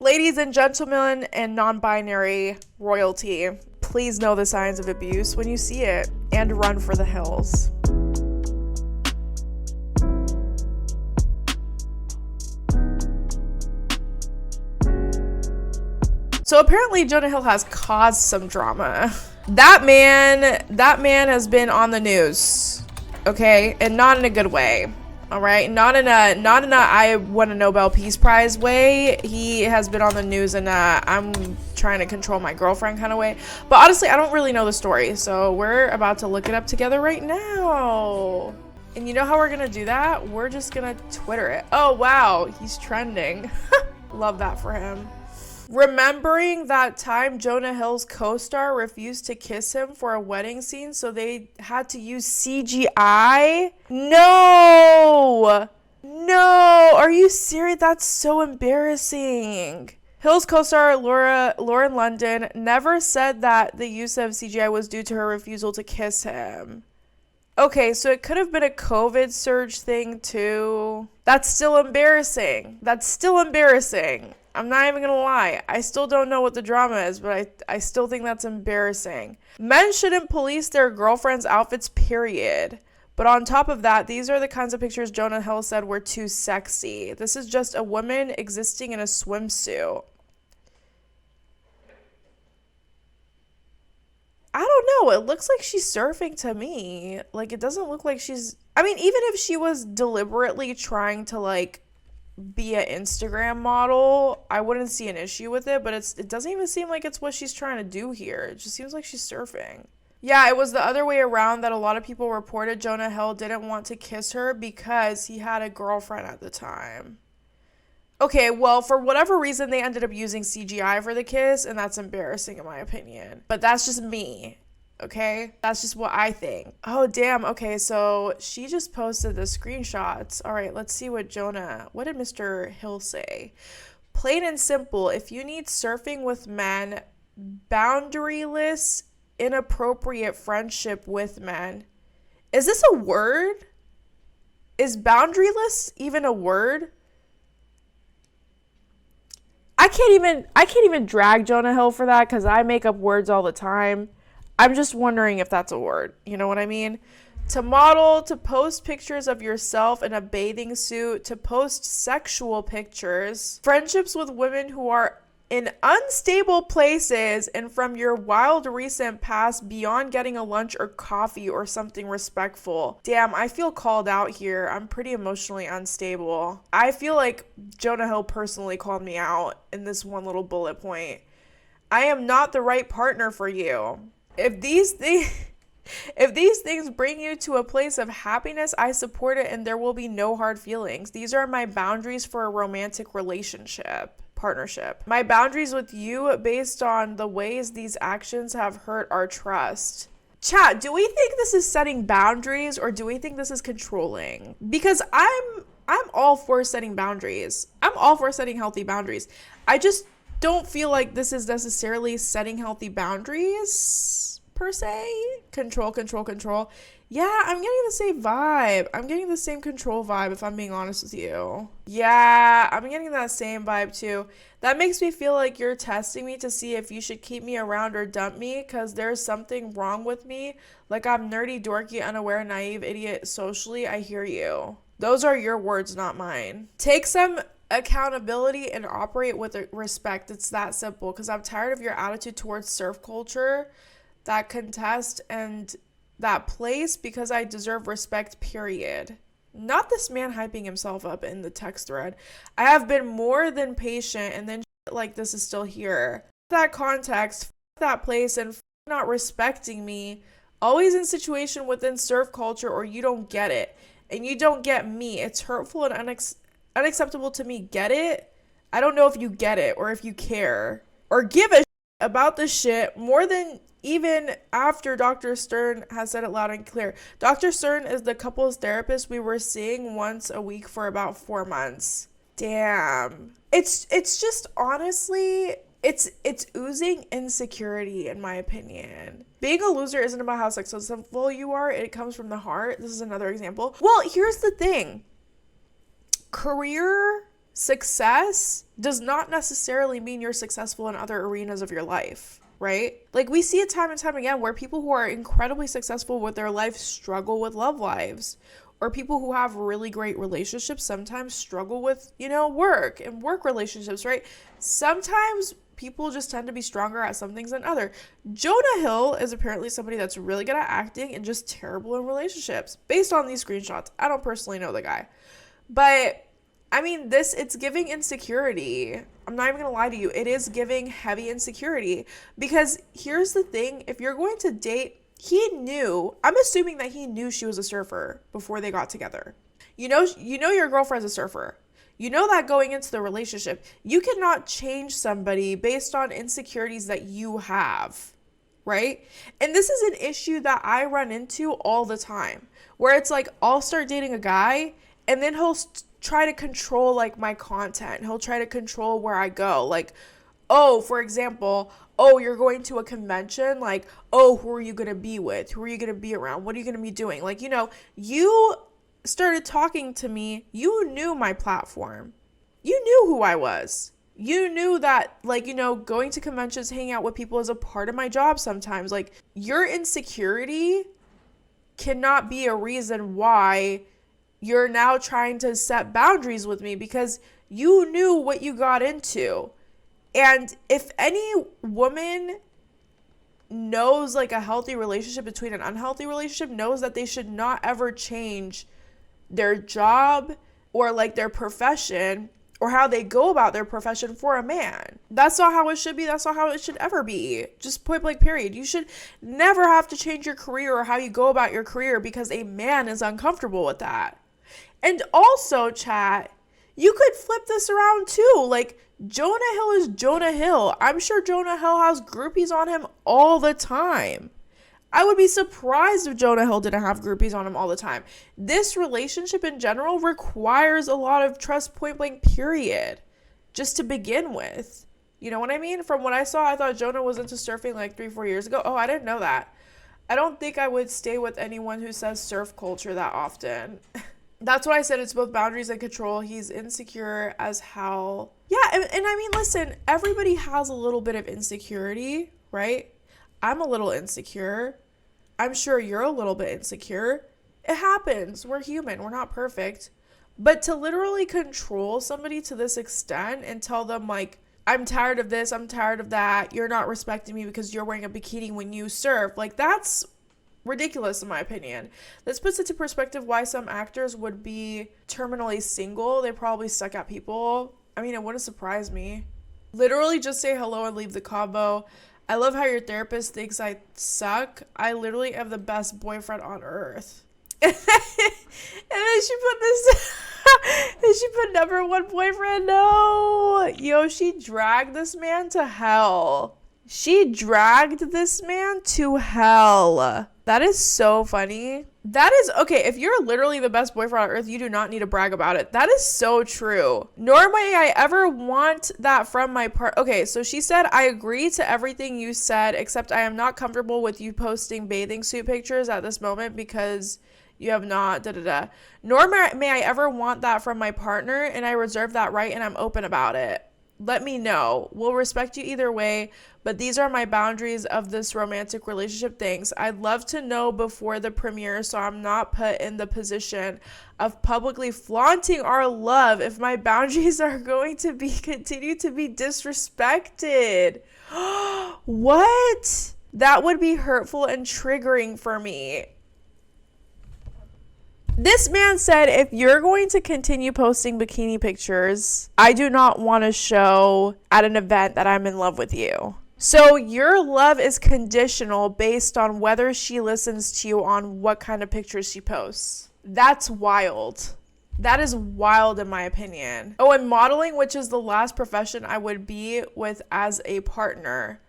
Ladies and gentlemen and non-binary royalty, please know the signs of abuse when you see it and run for the hills. So apparently Jonah Hill has caused some drama. That man has been on the news, okay? And not in a good way. All right, not in a I won a Nobel Peace Prize way. He has been on the news in a I'm trying to control my girlfriend kind of way. But honestly, I don't really know the story, so we're about to look it up together right now. And you know how we're gonna do that? We're just gonna Twitter it. Oh wow, he's trending. Love that for him. Remembering that time Jonah Hill's co-star refused to kiss him for a wedding scene, so they had to use CGI? No! No! Are you serious? That's so embarrassing. Hill's co-star Lauren London never said that the use of CGI was due to her refusal to kiss him. Okay, so it could have been a COVID surge thing too. That's still embarrassing. I'm not even gonna lie. I still don't know what the drama is, but I still think that's embarrassing. Men shouldn't police their girlfriends' outfits, period. But on top of that, these are the kinds of pictures Jonah Hill said were too sexy. This is just a woman existing in a swimsuit. I don't know. It looks like she's surfing to me. Like, it doesn't look like she's... I mean, even if she was deliberately trying to, like, be an Instagram model, I wouldn't see an issue with it, but it doesn't even seem like it's what she's trying to do here. It just seems like she's surfing. Yeah, it was the other way around that a lot of people reported Jonah Hill didn't want to kiss her because he had a girlfriend at the time. Okay, well, for whatever reason, they ended up using CGI for the kiss, and that's embarrassing in my opinion. But that's just me, okay? That's just what I think. Oh, damn. Okay, so she just posted the screenshots. All right, let's see what did Mr. Hill say? Plain and simple, if you need surfing with men, boundaryless, inappropriate friendship with men. Is this a word? Is boundaryless even a word? I can't even drag Jonah Hill for that because I make up words all the time. I'm just wondering if that's a word. You know what I mean? To model, to post pictures of yourself in a bathing suit, to post sexual pictures, friendships with women who are in unstable places, and from your wild recent past beyond getting a lunch or coffee or something respectful. Damn, I feel called out here. I'm pretty emotionally unstable. I feel like Jonah Hill personally called me out in this one little bullet point. I am not the right partner for you. If these things bring you to a place of happiness, I support it and there will be no hard feelings. These are my boundaries for a romantic partnership. My boundaries with you based on the ways these actions have hurt our trust. Chat, do we think this is setting boundaries or do we think this is controlling? Because I'm all for setting boundaries. I'm all for setting healthy boundaries. I just don't feel like this is necessarily setting healthy boundaries per se. Control. Yeah, I'm getting the same vibe. I'm getting the same control vibe if I'm being honest with you. Yeah, I'm getting that same vibe too. That makes me feel like you're testing me to see if you should keep me around or dump me because there's something wrong with me. Like I'm nerdy, dorky, unaware, naive, idiot socially. I hear you. Those are your words, not mine. Take some accountability and operate with respect. It's that simple because I'm tired of your attitude towards surf culture, that contest, and that place because I deserve respect, period. Not this man hyping himself up in the text thread. I have been more than patient and then shit like this is still here. That context, that place, and not respecting me. Always in situation within surf culture or you don't get it. And you don't get me. It's hurtful and unacceptable to me. Get it? I don't know if you get it or if you care. Or give a shit about the shit more than even after Dr. Stern has said it loud and clear. Dr. Stern is the couples therapist we were seeing once a week for about 4 months. Damn. It's just honestly, it's oozing insecurity in my opinion. Being a loser isn't about how successful you are. It comes from the heart. This is another example. Well, here's the thing. Career success does not necessarily mean you're successful in other arenas of your life, right? Like we see it time and time again where people who are incredibly successful with their life struggle with love lives, or people who have really great relationships sometimes struggle with, work and work relationships, right? Sometimes people just tend to be stronger at some things than other. Jonah Hill is apparently somebody that's really good at acting and just terrible in relationships based on these screenshots. I don't personally know the guy, but I mean, it's giving insecurity. I'm not even gonna lie to you. It is giving heavy insecurity, because here's the thing. If you're going to date, I'm assuming that he knew she was a surfer before they got together. You know your girlfriend's a surfer. You know that going into the relationship. You cannot change somebody based on insecurities that you have, right? And this is an issue that I run into all the time, where it's like, I'll start dating a guy and then he'll try to control like my content. He'll try to control where I go. Like, for example, you're going to a convention. Like, who are you going to be with? Who are you going to be around? What are you going to be doing? Like, you started talking to me. You knew my platform. You knew who I was. You knew that, like, going to conventions, hanging out with people is a part of my job sometimes. Like, your insecurity cannot be a reason why you're now trying to set boundaries with me, because you knew what you got into. And if any woman knows like a healthy relationship between an unhealthy relationship, knows that they should not ever change their job or like their profession or how they go about their profession for a man. That's not how it should be. That's not how it should ever be. Just point blank period. You should never have to change your career or how you go about your career because a man is uncomfortable with that. And also, chat, you could flip this around too. Like, Jonah Hill is Jonah Hill. I'm sure Jonah Hill has groupies on him all the time. I would be surprised if Jonah Hill didn't have groupies on him all the time. This relationship in general requires a lot of trust, point blank, period, just to begin with. You know what I mean? From what I saw, I thought Jonah was into surfing like 3-4 years ago. I didn't know that. I don't think I would stay with anyone who says surf culture that often. That's why I said it's both boundaries and control. He's insecure as hell. Yeah, and I mean, listen, everybody has a little bit of insecurity, right? I'm a little insecure. I'm sure you're a little bit insecure. It happens. We're human. We're not perfect. But to literally control somebody to this extent and tell them, like, I'm tired of this, I'm tired of that, you're not respecting me because you're wearing a bikini when you surf, like, that's ridiculous in my opinion. This puts into perspective why some actors would be terminally single. They probably suck at people. I mean, it wouldn't surprise me. Literally just say hello and leave the combo. I love how your therapist thinks I suck. I literally am the best boyfriend on earth. And then she put this and she put number one boyfriend. No. Yo, she dragged this man to hell. She dragged this man to hell. That is so funny. That is, okay, if you're literally the best boyfriend on earth, you do not need to brag about it. That is so true. Nor may I ever want that from my part. Okay, so she said, I agree to everything you said, except I am not comfortable with you posting bathing suit pictures at this moment because you have not, Nor may I ever want that from my partner, and I reserve that right, and I'm open about it. Let me know. We'll respect you either way, but these are my boundaries of this romantic relationship. Thanks. I'd love to know before the premiere so I'm not put in the position of publicly flaunting our love if my boundaries are going to be continue to be disrespected. What? That would be hurtful and triggering for me. This man said, if you're going to continue posting bikini pictures, I do not want to show at an event that I'm in love with you. So your love is conditional based on whether she listens to you on what kind of pictures she posts. That's wild. That is wild in my opinion. Oh, and modeling, which is the last profession I would be with as a partner.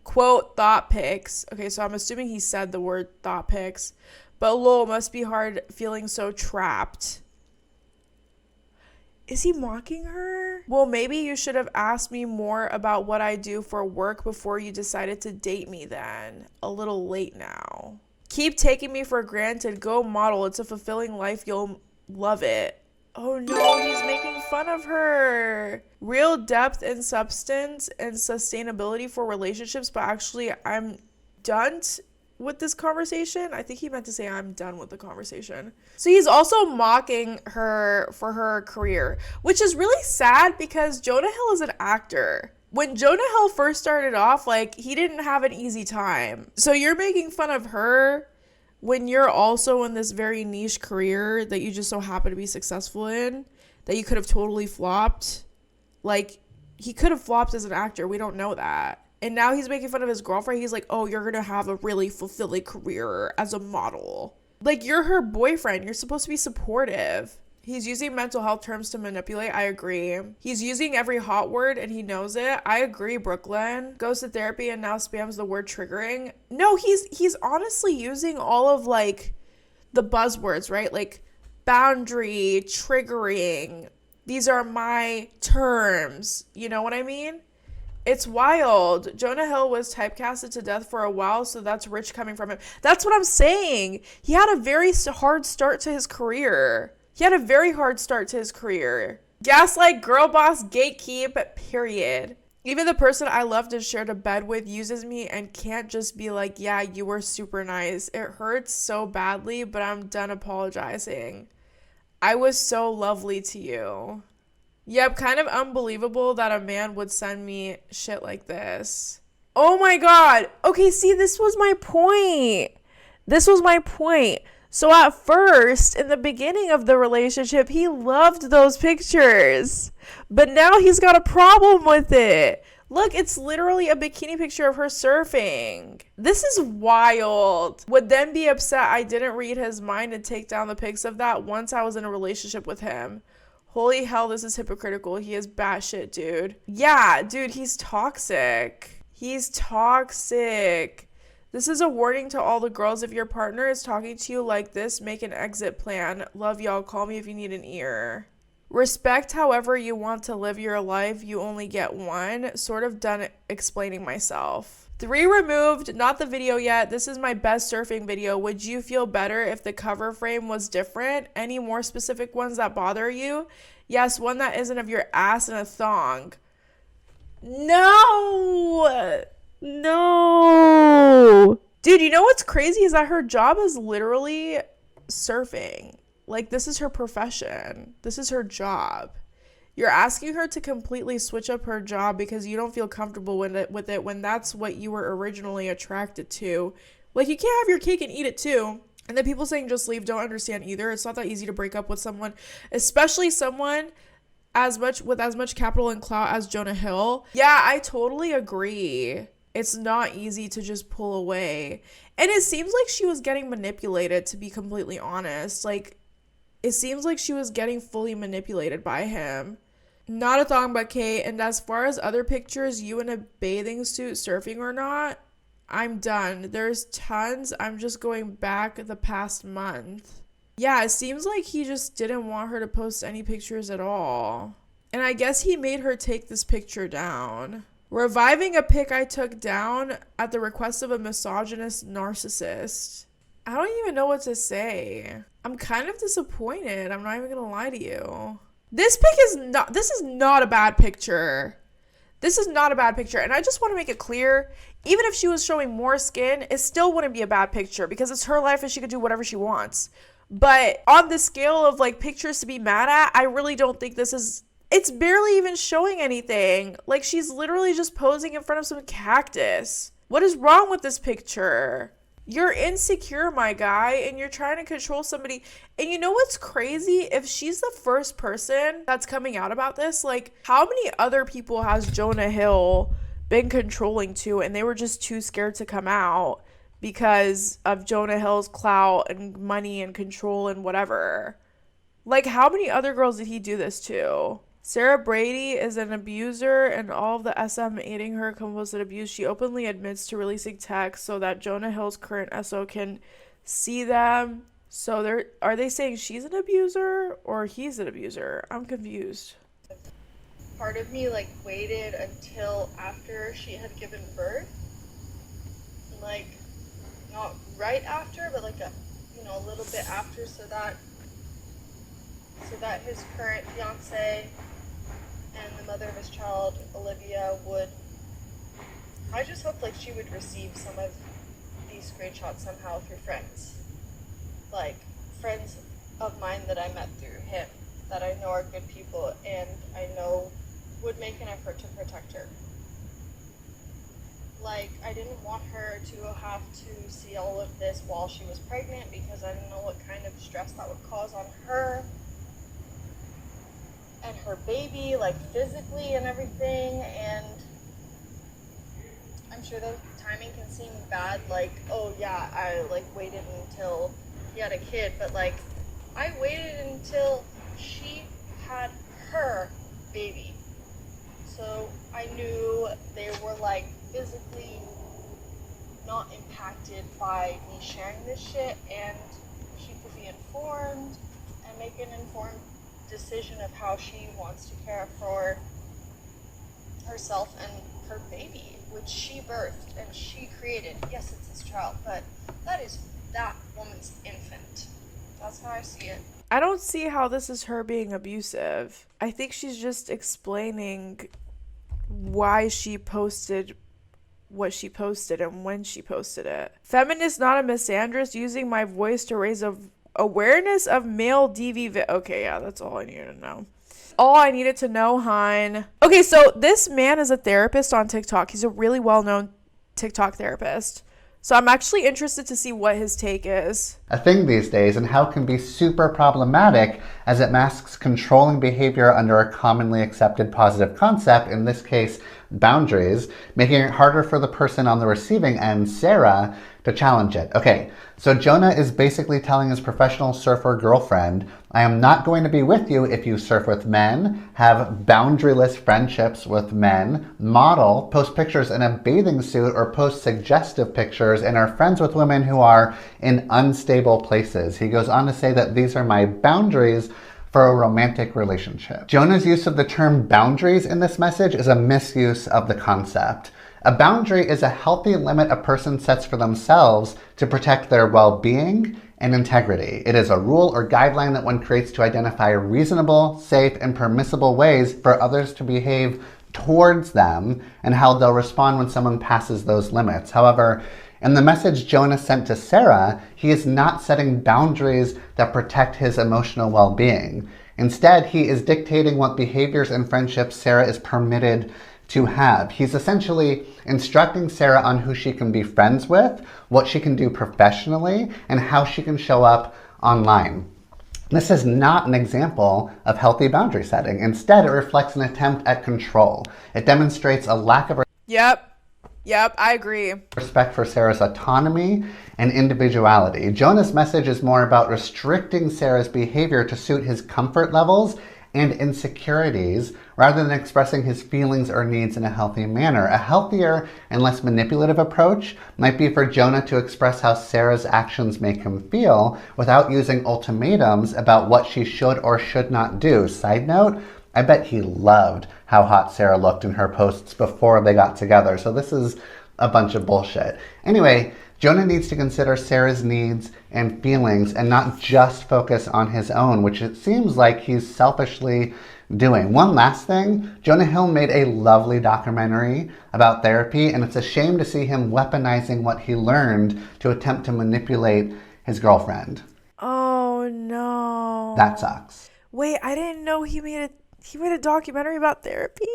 Quote, thought pics. Okay, so I'm assuming he said the word thought pics. But lol, must be hard feeling so trapped. Is he mocking her? Well, maybe you should have asked me more about what I do for work before you decided to date me then. A little late now. Keep taking me for granted. Go model. It's a fulfilling life. You'll love it. Oh no, he's making fun of her. Real depth and substance and sustainability for relationships, but actually I'm done with this conversation. I think he meant to say I'm done with the conversation. So he's also mocking her for her career, which is really sad because Jonah Hill is an actor. When Jonah Hill first started off, like, he didn't have an easy time. So you're making fun of her when you're also in this very niche career that you just so happen to be successful in, that you could have totally flopped. Like, he could have flopped as an actor. We don't know that. And now he's making fun of his girlfriend. He's like, oh, you're going to have a really fulfilling career as a model. Like, you're her boyfriend. You're supposed to be supportive. He's using mental health terms to manipulate. I agree. He's using every hot word and he knows it. I agree, Brooklyn. Goes to therapy and now spams the word triggering. No, he's honestly using all of, like, the buzzwords, right? Like, boundary, triggering. These are my terms. You know what I mean? It's wild. Jonah Hill was typecasted to death for a while, so that's rich coming from him. That's what I'm saying. He had a very hard start to his career. Gaslight, girl boss, gatekeep, period. Even the person I loved and shared a bed with uses me and can't just be like, yeah, you were super nice. It hurts so badly, but I'm done apologizing. I was so lovely to you. Yep, kind of unbelievable that a man would send me shit like this. Oh my God. Okay, see, this was my point. So at first, in the beginning of the relationship, he loved those pictures. But now he's got a problem with it. Look, it's literally a bikini picture of her surfing. This is wild. Would then be upset I didn't read his mind and take down the pics of that once I was in a relationship with him. Holy hell, this is hypocritical. He is batshit, dude. Yeah, dude, he's toxic. This is a warning to all the girls. If your partner is talking to you like this, make an exit plan. Love y'all. Call me if you need an ear. Respect however you want to live your life. You only get one. Sort of done explaining myself. 3 removed, not the video yet. This is my best surfing video. Would you feel better if the cover frame was different? Any more specific ones that bother you? Yes, one that isn't of your ass and a thong. No. Dude, you know what's crazy is that her job is literally surfing. Like, this is her profession. This is her job. You're asking her to completely switch up her job because you don't feel comfortable with it when that's what you were originally attracted to. Like, you can't have your cake and eat it too. And then people saying just leave don't understand either. It's not that easy to break up with someone, especially someone with as much capital and clout as Jonah Hill. Yeah, I totally agree. It's not easy to just pull away. And it seems like she was getting manipulated, to be completely honest. Like, it seems like she was getting fully manipulated by him. Not a thong, but Kate. And as far as other pictures, you in a bathing suit surfing or not, I'm done. There's tons. I'm just going back the past month. Yeah, it seems like he just didn't want her to post any pictures at all. And I guess he made her take this picture down. Reviving a pic I took down at the request of a misogynist narcissist. I don't even know what to say. I'm kind of disappointed. I'm not even gonna lie to you. This is not a bad picture. And I just want to make it clear, even if she was showing more skin, it still wouldn't be a bad picture because it's her life and she could do whatever she wants. But on the scale of, like, pictures to be mad at, I really don't think it's barely even showing anything. Like, she's literally just posing in front of some cactus. What is wrong with this picture? You're insecure, my guy, and you're trying to control somebody. And you know what's crazy? If she's the first person that's coming out about this, like, how many other people has Jonah Hill been controlling to, and they were just too scared to come out because of Jonah Hill's clout and money and control and whatever? Like, how many other girls did he do this to? Sarah Brady is an abuser, and all of the SM aiding her complicit abuse. She openly admits to releasing texts so that Jonah Hill's current SO can see them. So are they saying she's an abuser or he's an abuser? I'm confused. Part of me, like, waited until after she had given birth. Like, not right after, but like a little bit after, so that so that his current fiance and the mother of his child, Olivia, would. I just hope like she would receive some of these screenshots somehow through friends, like friends of mine that I met through him, that I know are good people and I know would make an effort to protect her. Like, I didn't want her to have to see all of this while she was pregnant because I didn't know what kind of stress that would cause on her and her baby, like physically and everything. And I'm sure the timing can seem bad, like, oh yeah, I like waited until he had a kid, but like, I waited until she had her baby. So I knew they were like physically not impacted by me sharing this shit, and she could be informed and make an informed decision of how she wants to care for herself and her baby, which she birthed and she created. Yes, it's his child, but that is that woman's infant. That's how I see it. I don't see how this is her being abusive. I think she's just explaining why she posted what she posted and when she posted it. Feminist, not a misandrist, using my voice to raise awareness of male DV. Okay, yeah, that's all I needed to know. All I needed to know, hon. Okay, so this man is a therapist on TikTok. He's a really well-known TikTok therapist. So I'm actually interested to see what his take is. A thing these days, and how it can be super problematic as it masks controlling behavior under a commonly accepted positive concept, in this case, boundaries, making it harder for the person on the receiving end, Sarah, to challenge it. Okay, so Jonah is basically telling his professional surfer girlfriend, I am not going to be with you if you surf with men, have boundaryless friendships with men, model, post pictures in a bathing suit, or post suggestive pictures, and are friends with women who are in unstable places. He goes on to say that these are my boundaries for a romantic relationship. Jonah's use of the term boundaries in this message is a misuse of the concept. A boundary is a healthy limit a person sets for themselves to protect their well-being and integrity. It is a rule or guideline that one creates to identify reasonable, safe, and permissible ways for others to behave towards them and how they'll respond when someone passes those limits. However, in the message Jonah sent to Sarah, he is not setting boundaries that protect his emotional well-being. Instead, he is dictating what behaviors and friendships Sarah is permitted to have. He's essentially instructing Sarah on who she can be friends with, what she can do professionally, and how she can show up online. This is not an example of healthy boundary setting. Instead, it reflects an attempt at control. It demonstrates a lack of Yep, I agree. respect for Sarah's autonomy and individuality. Jonah's message is more about restricting Sarah's behavior to suit his comfort levels and insecurities rather than expressing his feelings or needs in a healthy manner. A healthier and less manipulative approach might be for Jonah to express how Sarah's actions make him feel without using ultimatums about what she should or should not do. Side note, I bet he loved how hot Sarah looked in her posts before they got together. So this is a bunch of bullshit. Anyway, Jonah needs to consider Sarah's needs and feelings and not just focus on his own, which it seems like he's selfishly doing. One last thing, Jonah Hill made a lovely documentary about therapy, and it's a shame to see him weaponizing what he learned to attempt to manipulate his girlfriend. Oh no. That sucks. Wait, I didn't know he made a documentary about therapy.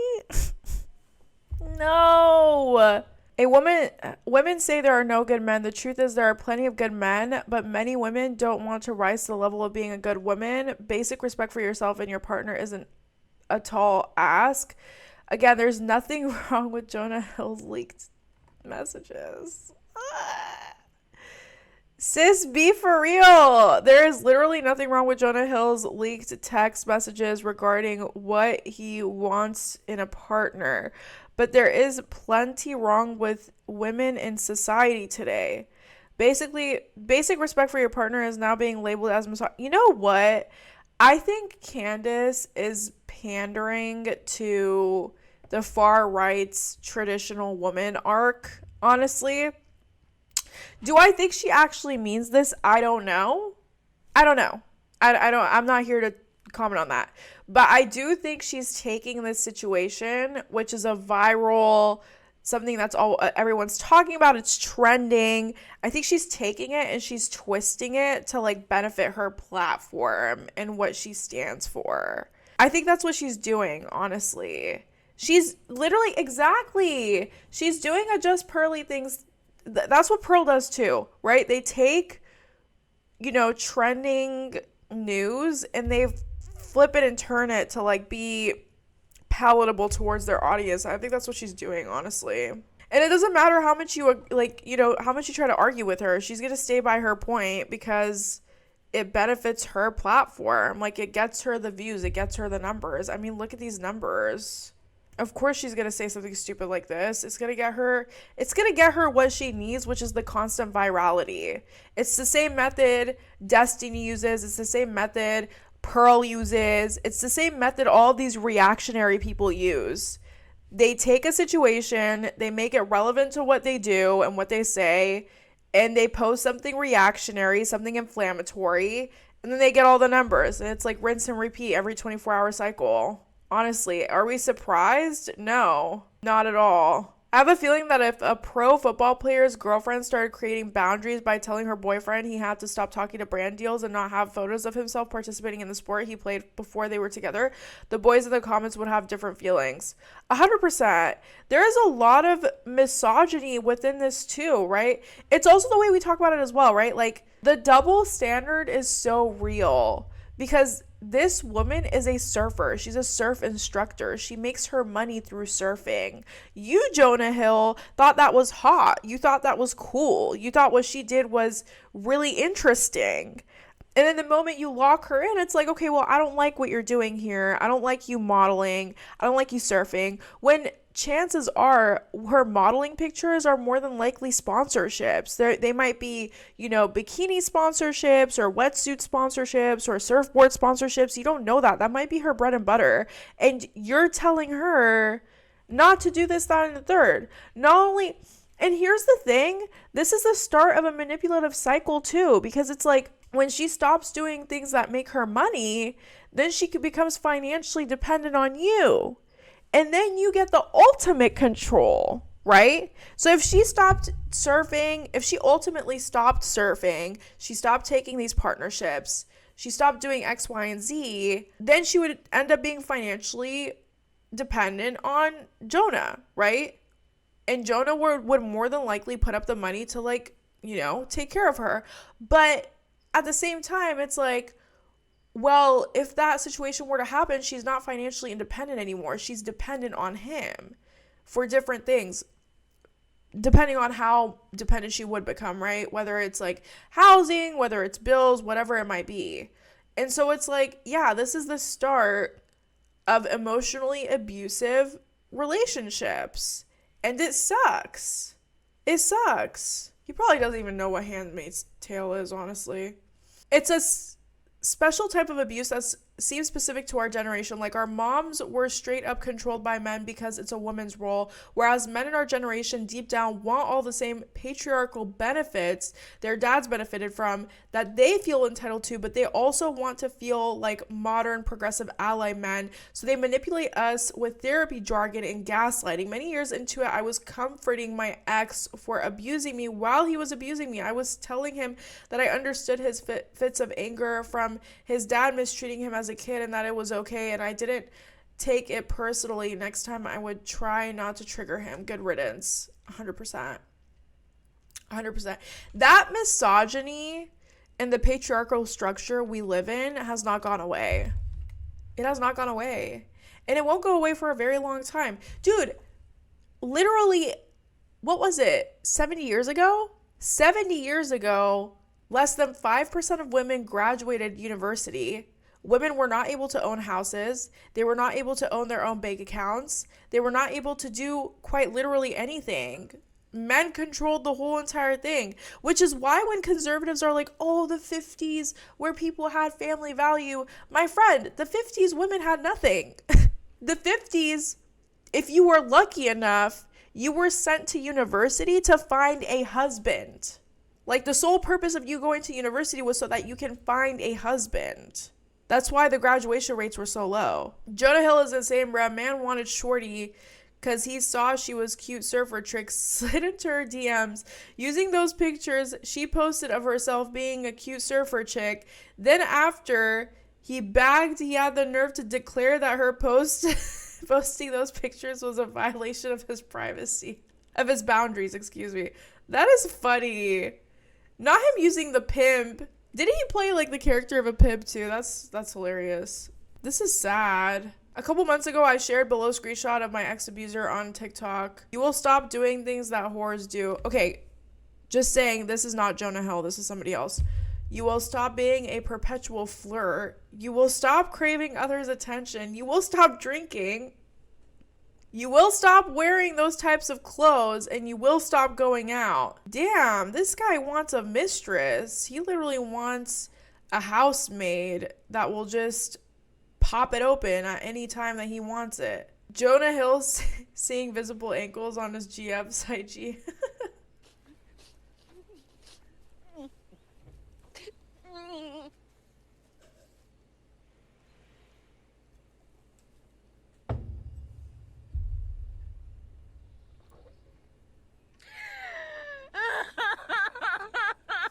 No. Women say there are no good men. The truth is there are plenty of good men, but many women don't want to rise to the level of being a good woman. Basic respect for yourself and your partner isn't a tall ask. Again, there's nothing wrong with Jonah Hill's leaked messages. Sis, be for real. There is literally nothing wrong with Jonah Hill's leaked text messages regarding what he wants in a partner. But there is plenty wrong with women in society today. Basically, basic respect for your partner is now being labeled as You know what? I think Candace is pandering to the far right's traditional woman arc, honestly. Do I think she actually means this? I don't know. I'm not here to comment on that. But I do think she's taking this situation, which is a viral, something that's all everyone's talking about, it's trending. I think she's taking it and she's twisting it to like benefit her platform and what she stands for. I think that's what she's doing, honestly. She's literally, exactly. She's doing a just Pearly things. That's what Pearl does too, right? They take, trending news and they flip it and turn it to like be palatable towards their audience. I think that's what she's doing, honestly. And it doesn't matter how much how much you try to argue with her. She's going to stay by her point because it benefits her platform. Like, it gets her the views, it gets her the numbers. I mean, look at these numbers. Of course she's going to say something stupid like this. It's going to get her what she needs, which is the constant virality. It's the same method Destiny uses. It's the same method Pearl uses. It's the same method all these reactionary people use. They take a situation, they make it relevant to what they do and what they say, and they post something reactionary, something inflammatory, and then they get all the numbers. And it's like rinse and repeat every 24-hour cycle. Honestly, are we surprised? No, not at all. I have a feeling that if a pro football player's girlfriend started creating boundaries by telling her boyfriend he had to stop talking to brand deals and not have photos of himself participating in the sport he played before they were together, the boys in the comments would have different feelings. 100%. There is a lot of misogyny within this too, right? It's also the way we talk about it as well, right? Like, the double standard is so real because this woman is a surfer. She's a surf instructor. She makes her money through surfing. You, Jonah Hill, thought that was hot. You thought that was cool. You thought what she did was really interesting. And then the moment you lock her in, it's like, okay, well, I don't like what you're doing here. I don't like you modeling. I don't like you surfing. When chances are her modeling pictures are more than likely sponsorships. They might be, bikini sponsorships or wetsuit sponsorships or surfboard sponsorships. You don't know that. That might be her bread and butter. And you're telling her not to do this, that, and the third. Not only, and here's the thing, this is the start of a manipulative cycle too, because it's like, when she stops doing things that make her money, then she becomes financially dependent on you. And then you get the ultimate control, right? So if she stopped surfing, if she ultimately stopped surfing, she stopped taking these partnerships, she stopped doing X, Y, and Z, then she would end up being financially dependent on Jonah, right? And Jonah would more than likely put up the money to take care of her. But at the same time, it's like, well, if that situation were to happen, she's not financially independent anymore. She's dependent on him for different things, depending on how dependent she would become, right? Whether it's like housing, whether it's bills, whatever it might be. And so it's like, yeah, this is the start of emotionally abusive relationships. And it sucks. It sucks. He probably doesn't even know what Handmaid's Tale is, honestly. It's a special type of abuse that seems specific to our generation. Like, our moms were straight up controlled by men because it's a woman's role, whereas men in our generation deep down want all the same patriarchal benefits their dads benefited from that they feel entitled to, but they also want to feel like modern progressive ally men. So they manipulate us with therapy jargon and gaslighting. Many years into it, I was comforting my ex for abusing me while he was abusing me. I was telling him that I understood his fits of anger from his dad mistreating him as a kid and that it was okay, and I didn't take it personally. Next time I would try not to trigger him. Good riddance. 100%. That misogyny and the patriarchal structure we live in has not gone away. It has not gone away. And it won't go away for a very long time. Dude, literally, what was it? 70 years ago? 70 years ago, less than 5% of women graduated university. Women were not able to own houses. They were not able to own their own bank accounts. They were not able to do quite literally anything. Men controlled the whole entire thing, which is why when conservatives are like, oh, the 50s where people had family value, my friend, the 50s women had nothing. The 50s, if you were lucky enough, you were sent to university to find a husband. Like, the sole purpose of you going to university was so that you can find a husband. That's why the graduation rates were so low. Jonah Hill is the same breath. Man wanted Shorty because he saw she was cute surfer tricks, slid into her DMs. Using those pictures she posted of herself being a cute surfer chick. Then after he bagged, he had the nerve to declare that her posting those pictures was a violation of his privacy. Of his boundaries, excuse me. That is funny. Not him using the pimp. Didn't he play like the character of a pimp too? That's hilarious. This is sad. A couple months ago, I shared below screenshot of my ex-abuser on TikTok. You will stop doing things that whores do. Okay, just saying, this is not Jonah Hill. This is somebody else. You will stop being a perpetual flirt. You will stop craving others' attention. You will stop drinking. You will stop wearing those types of clothes, and you will stop going out. Damn, this guy wants a mistress. He literally wants a housemaid that will just pop it open at any time that he wants it. Jonah Hill seeing visible ankles on his GF's IG.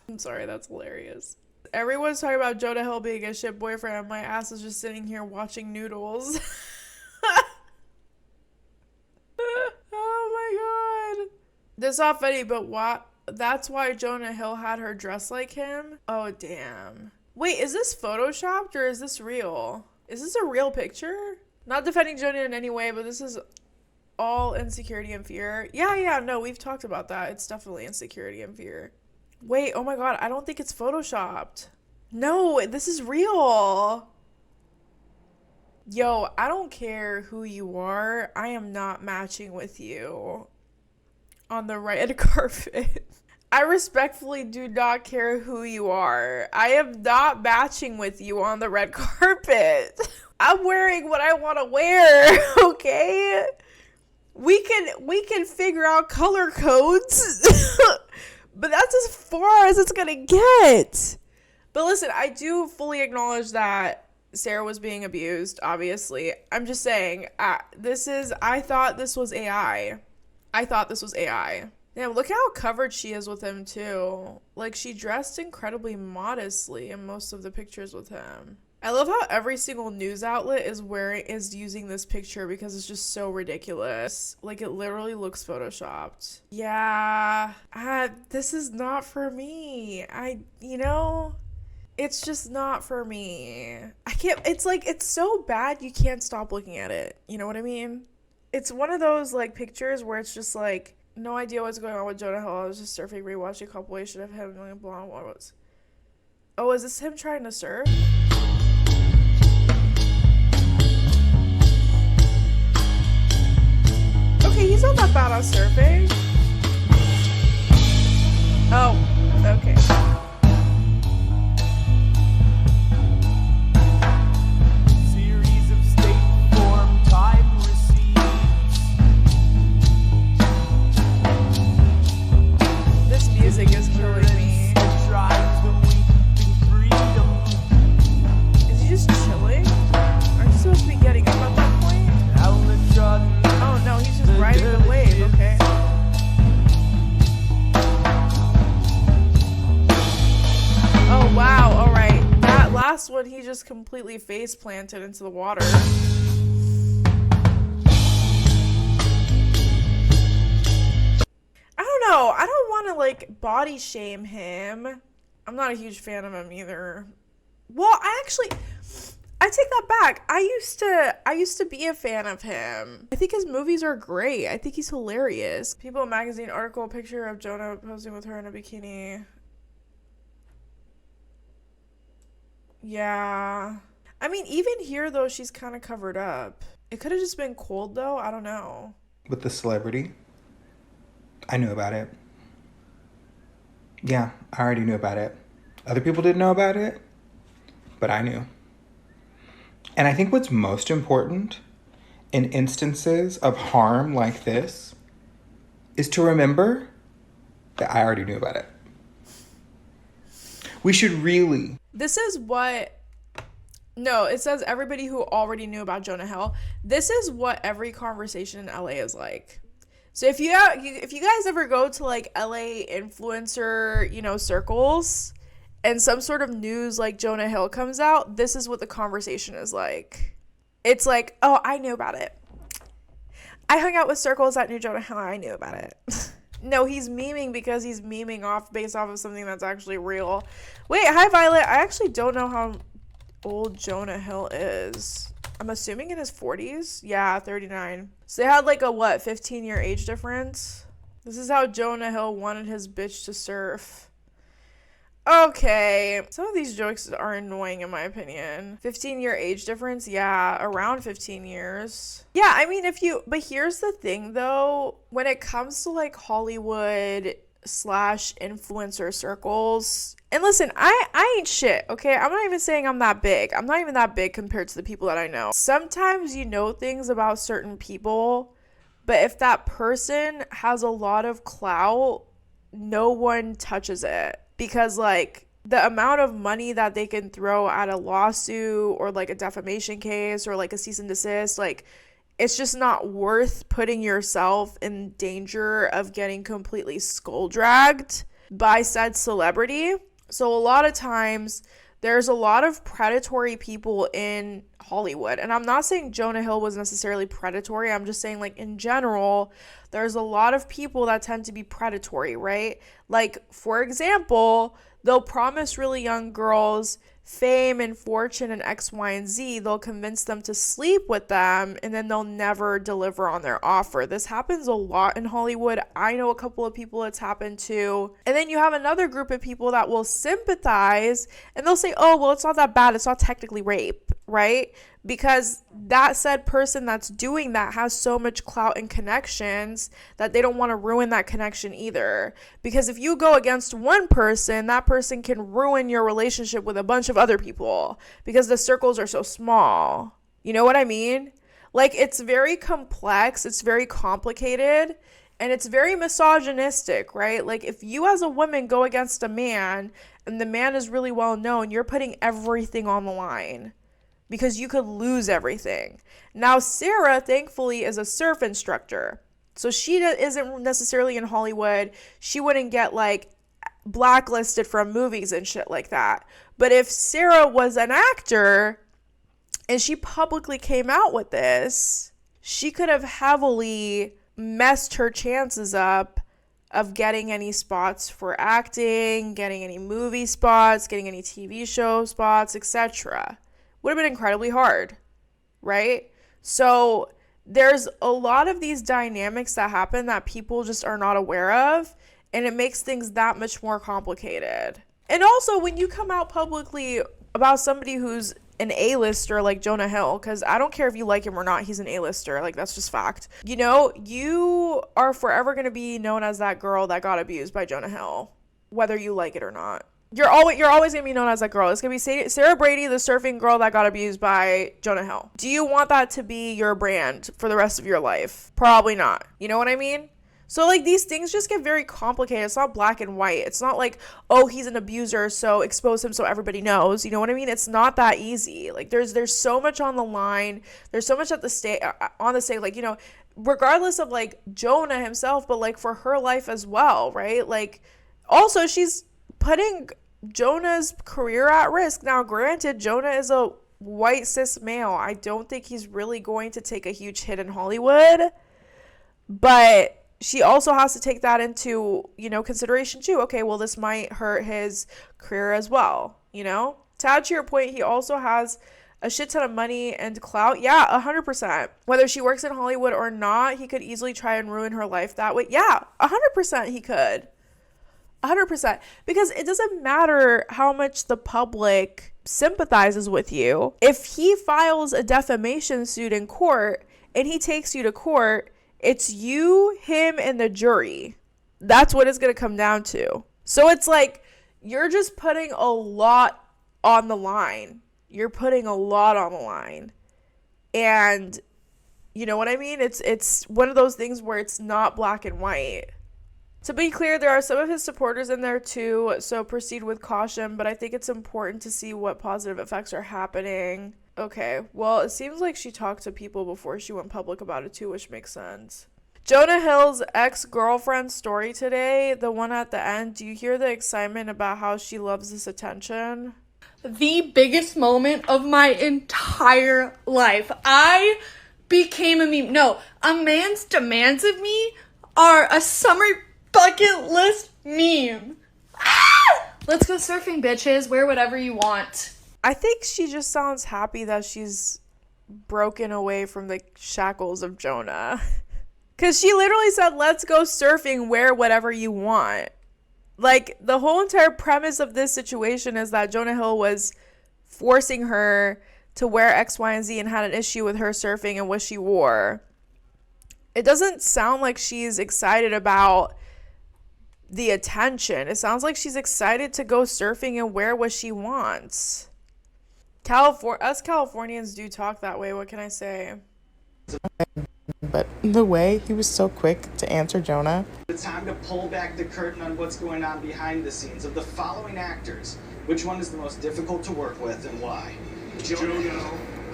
I'm sorry, that's hilarious. Everyone's talking about Jonah Hill being a shit boyfriend, and my ass is just sitting here watching Noodles. Oh my god. That's not funny, but what? That's why Jonah Hill had her dress like him? Oh, damn. Wait, is this photoshopped or is this real? Is this a real picture? Not defending Jonah in any way, but this is all insecurity and fear. Yeah, no, we've talked about that. It's definitely insecurity and fear. Wait, oh my god, I don't think it's photoshopped. No, this is real. Yo, I don't care who you are. I am not matching with you on the red carpet. I respectfully do not care who you are. I am not matching with you on the red carpet. I'm wearing what I want to wear, okay? We can figure out color codes. But that's as far as it's gonna get. But listen, I do fully acknowledge that Sarah was being abused, obviously. I'm just saying, I thought this was AI. Damn, look how covered she is with him, too. Like, she dressed incredibly modestly in most of the pictures with him. I love how every single news outlet is using this picture because it's just so ridiculous. Like, it literally looks photoshopped. Yeah, this is not for me. It's just not for me. I can't, it's so bad you can't stop looking at it. You know what I mean? It's one of those, like, pictures where it's just, like, no idea what's going on with Jonah Hill. I was just surfing, rewatching a compilation of him, like, blah, blah, blah. Oh, is this him trying to surf? Okay, he's not that bad on surfing. Oh, okay. Series of state form time receipts. This music is killing me. Drives the weak to freedom. Is he just chilling? Aren't you supposed to be getting up at that point? Oh no, he's just riding the wave, okay. Oh wow, alright. That last one, he just completely face planted into the water. I don't know. I don't want to, like, body shame him. I'm not a huge fan of him either. Well, I take that back. I used to be a fan of him. I think his movies are great. I think he's hilarious. People magazine article picture of Jonah posing with her in a bikini. Yeah. I mean, even here though, she's kind of covered up. It could have just been cold though. I don't know. With the celebrity, I knew about it. Yeah, I already knew about it. Other people didn't know about it, but I knew. And I think what's most important in instances of harm like this is to remember that I already knew about it. We should really... This is what No, it says everybody who already knew about Jonah Hill. This is what every conversation in LA is like. So if you guys ever go to like LA influencer, circles, and some sort of news like Jonah Hill comes out, this is what the conversation is like. It's like, oh, I knew about it. I hung out with circles that knew Jonah Hill. I knew about it. No, he's memeing because he's memeing based off of something that's actually real. Wait, hi Violet. I actually don't know how old Jonah Hill is. I'm assuming in his 40s. Yeah, 39. So they had like a 15-year age difference. This is how Jonah Hill wanted his bitch to surf. Okay, some of these jokes are annoying in my opinion. 15-year age difference? Yeah, around 15 years. Yeah, I mean, but here's the thing though, when it comes to like Hollywood / influencer circles, and listen, I ain't shit, okay? I'm not even saying I'm that big. I'm not even that big compared to the people that I know. Sometimes you know things about certain people, but if that person has a lot of clout, no one touches it. Because like the amount of money that they can throw at a lawsuit or like a defamation case or like a cease and desist, like it's just not worth putting yourself in danger of getting completely skull dragged by said celebrity. So a lot of times there's a lot of predatory people in Hollywood. And I'm not saying Jonah Hill was necessarily predatory. I'm just saying like in general, there's a lot of people that tend to be predatory, right? Like, for example, they'll promise really young girls fame and fortune and X, Y, and Z. They'll convince them to sleep with them and then they'll never deliver on their offer. This happens a lot in Hollywood. I know a couple of people it's happened to. And then you have another group of people that will sympathize and they'll say, oh, well, it's not that bad. It's not technically rape, right? Because that said person that's doing that has so much clout and connections that they don't want to ruin that connection either. Because if you go against one person, that person can ruin your relationship with a bunch of other people because the circles are so small. You know what I mean? Like, it's very complex, it's very complicated, and it's very misogynistic, right? Like, if you as a woman go against a man and the man is really well known, you're putting everything on the line. Because you could lose everything. Now, Sarah, thankfully, is a surf instructor. So she isn't necessarily in Hollywood. She wouldn't get, like, blacklisted from movies and shit like that. But if Sarah was an actor and she publicly came out with this, she could have heavily messed her chances up of getting any spots for acting, getting any movie spots, getting any TV show spots, etc. Would have been incredibly hard, right? So there's a lot of these dynamics that happen that people just are not aware of, and it makes things that much more complicated. And also, when you come out publicly about somebody who's an A-lister like Jonah Hill, because I don't care if you like him or not, he's an A-lister, like that's just fact. You are forever going to be known as that girl that got abused by Jonah Hill, whether you like it or not. You're always going to be known as that girl. It's going to be Sarah Brady, the surfing girl that got abused by Jonah Hill. Do you want that to be your brand for the rest of your life? Probably not. You know what I mean? So, like, these things just get very complicated. It's not black and white. It's not like, oh, he's an abuser, so expose him so everybody knows. You know what I mean? It's not that easy. Like, there's so much on the line. There's so much at the stake, like, regardless of, like, Jonah himself, but, like, for her life as well, right? Like, also, she's putting Jonah's career at risk. Now, granted, Jonah is a white cis male. I don't think he's really going to take a huge hit in Hollywood, but she also has to take that into, consideration too. Okay, well, this might hurt his career as well, To add to your point, he also has a shit ton of money and clout. Yeah, 100%. Whether she works in Hollywood or not, he could easily try and ruin her life that way. Yeah, 100% he could. 100%. Because it doesn't matter how much the public sympathizes with you. If he files a defamation suit in court and he takes you to court, it's you, him, and the jury. That's what it's going to come down to. So it's like you're just putting a lot on the line. You're putting a lot on the line. And you know what I mean? It's one of those things where it's not black and white. To be clear, there are some of his supporters in there too, so proceed with caution, but I think it's important to see what positive effects are happening. Okay, well, it seems like she talked to people before she went public about it too, which makes sense. Jonah Hill's ex-girlfriend's story today, the one at the end, do you hear the excitement about how she loves this attention? The biggest moment of my entire life. I became a meme. No, a man's demands of me are a summer bucket list meme. Ah! Let's go surfing, bitches. Wear whatever you want. I think she just sounds happy that she's broken away from the shackles of Jonah. Because she literally said, let's go surfing, wear whatever you want. Like, the whole entire premise of this situation is that Jonah Hill was forcing her to wear X, Y, and Z and had an issue with her surfing and what she wore. It doesn't sound like she's excited about the attention. It sounds like she's excited to go surfing and wear what she wants. Us Californians do talk that way. What can I say? But the way he was so quick to answer Jonah. It's time to pull back the curtain on what's going on behind the scenes. Of the following actors, which one is the most difficult to work with and why? Jonah.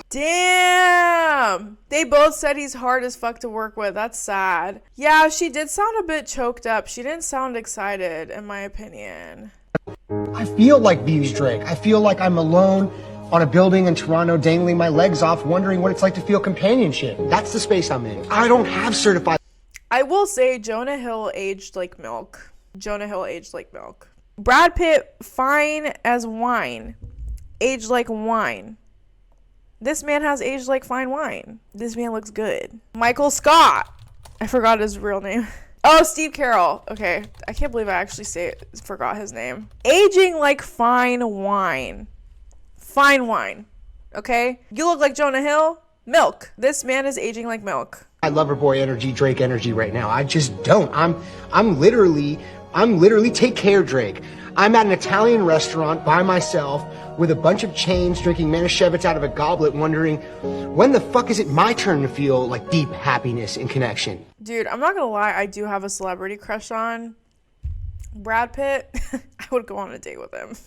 Damn! They both said he's hard as fuck to work with. That's sad. Yeah, she did sound a bit choked up. She didn't sound excited, in my opinion. I feel like Views Drake. I feel like I'm alone on a building in Toronto, dangling my legs off, wondering what it's like to feel companionship. That's the space I'm in. I don't have certified. I will say Jonah Hill aged like milk. Jonah Hill aged like milk. Brad Pitt, fine as wine. Aged like wine. This man has aged like fine wine. This man looks good. Michael Scott. I forgot his real name. Oh, Steve Carell. Okay. I can't believe I actually forgot his name. Aging like fine wine. Fine wine. Okay? You look like Jonah Hill. Milk. This man is aging like milk. I Loverboy energy, Drake energy right now. I just don't. I'm literally take care, Drake. I'm at an Italian restaurant by myself with a bunch of chains, drinking Manischewitz out of a goblet, wondering when the fuck is it my turn to feel like deep happiness and connection. Dude, I'm not gonna lie, I do have a celebrity crush on Brad Pitt. I would go on a date with him.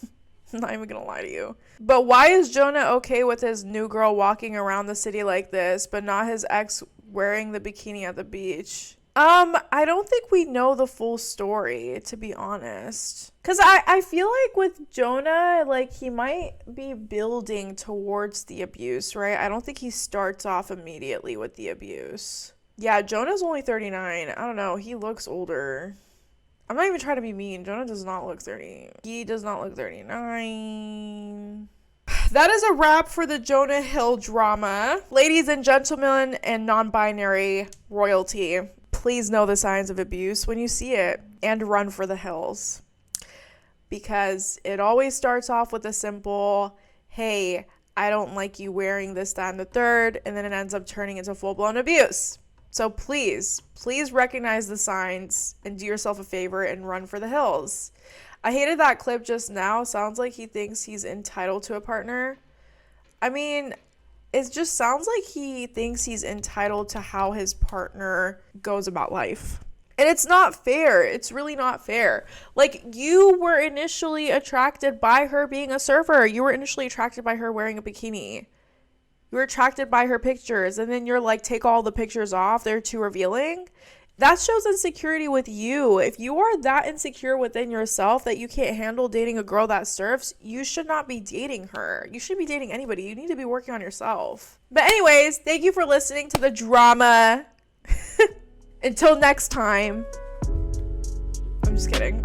I'm not even gonna lie to you. But why is Jonah okay with his new girl walking around the city like this, but not his ex wearing the bikini at the beach? I don't think we know the full story, to be honest. Because I feel like with Jonah, like, he might be building towards the abuse, right? I don't think he starts off immediately with the abuse. Yeah, Jonah's only 39. I don't know. He looks older. I'm not even trying to be mean. Jonah does not look 30. He does not look 39. That is a wrap for the Jonah Hill drama. Ladies and gentlemen and non-binary royalty, please know the signs of abuse when you see it and run for the hills. Because it always starts off with a simple, hey, I don't like you wearing this, that, and the third, and then it ends up turning into full-blown abuse. So please recognize the signs and do yourself a favor and run for the hills. I hated that clip just now. Sounds like he thinks he's entitled to a partner. I mean, it just sounds like he thinks he's entitled to how his partner goes about life. And it's not fair. It's really not fair. Like, you were initially attracted by her being a surfer. You were initially attracted by her wearing a bikini. You were attracted by her pictures. And then you're like, take all the pictures off. They're too revealing. That shows insecurity with you. If you are that insecure within yourself that you can't handle dating a girl that surfs, you should not be dating her. You shouldn't be dating anybody. You need to be working on yourself. But anyways, thank you for listening to the drama. Until next time. I'm just kidding.